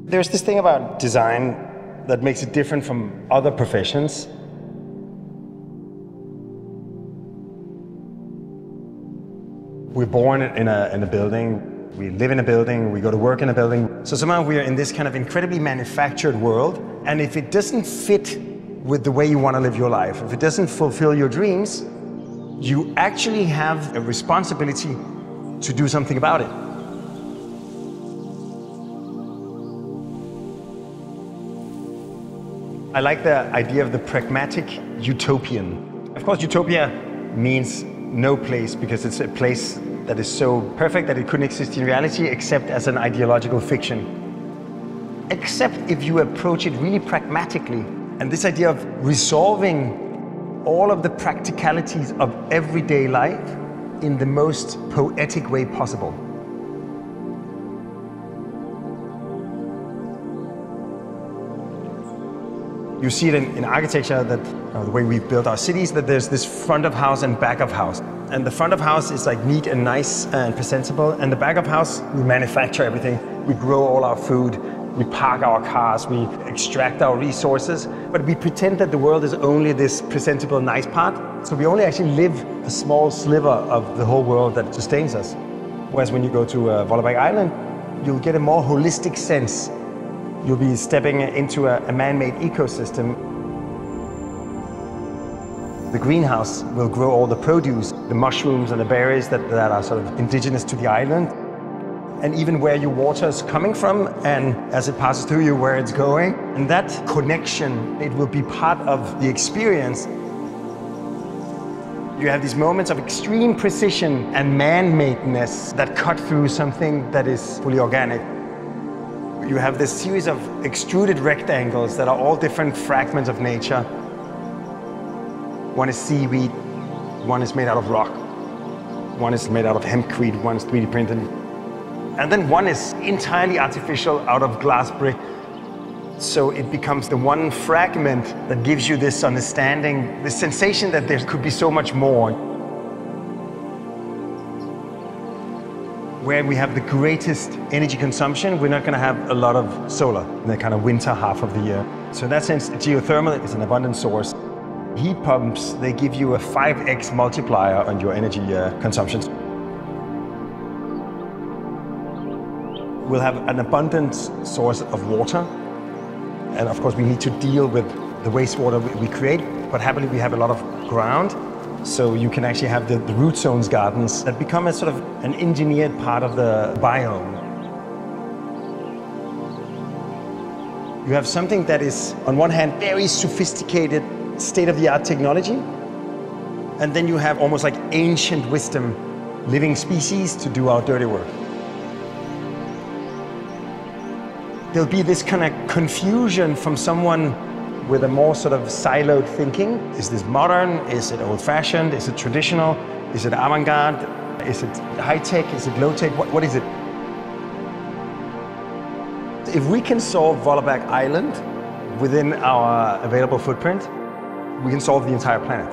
There's this thing about design that makes it different from other professions. We're born in a building, we live in a building, we go to work in a building. So somehow we are in this kind of incredibly manufactured world, and if it doesn't fit with the way you want to live your life, if it doesn't fulfill your dreams, you actually have a responsibility to do something about it. I like the idea of the pragmatic utopian. Of course, utopia means no place, because it's a place that is so perfect that it couldn't exist in reality except as an ideological fiction. Except if you approach it really pragmatically. And this idea of resolving all of the practicalities of everyday life in the most poetic way possible. You see it in architecture, that the way we've built our cities, that there's this front of house and back of house. And the front of house is like neat and nice and presentable. And the back of house, we manufacture everything. We grow all our food, we park our cars, we extract our resources. But we pretend that the world is only this presentable, nice part. So we only actually live a small sliver of the whole world that sustains us. Whereas when you go to Vollebak Island, you'll get a more holistic sense. You'll be stepping into a man-made ecosystem. The greenhouse will grow all the produce, the mushrooms and the berries that are sort of indigenous to the island. And even where your water is coming from, and as it passes through you, where it's going. And that connection, it will be part of the experience. You have these moments of extreme precision and man-madeness that cut through something that is fully organic. You have this series of extruded rectangles that are all different fragments of nature. One is seaweed, one is made out of rock, one is made out of hempcrete, one is 3D printed. And then one is entirely artificial out of glass brick. So it becomes the one fragment that gives you this understanding, this sensation that there could be so much more. Where we have the greatest energy consumption, we're not going to have a lot of solar in the kind of winter half of the year. So in that sense, geothermal is an abundant source. Heat pumps, they give you a 5x multiplier on your energy consumption. We'll have an abundant source of water. And of course, we need to deal with the wastewater we create, but happily we have a lot of ground. So you can actually have the root zones gardens that become a sort of an engineered part of the biome. You have something that is, on one hand, very sophisticated, state-of-the-art technology, and then you have almost like ancient wisdom, living species to do our dirty work. There'll be this kind of confusion from someone with a more sort of siloed thinking. Is this modern? Is it old-fashioned? Is it traditional? Is it avant-garde? Is it high-tech? Is it low-tech? What is it? If we can solve Vollebak Island within our available footprint, we can solve the entire planet.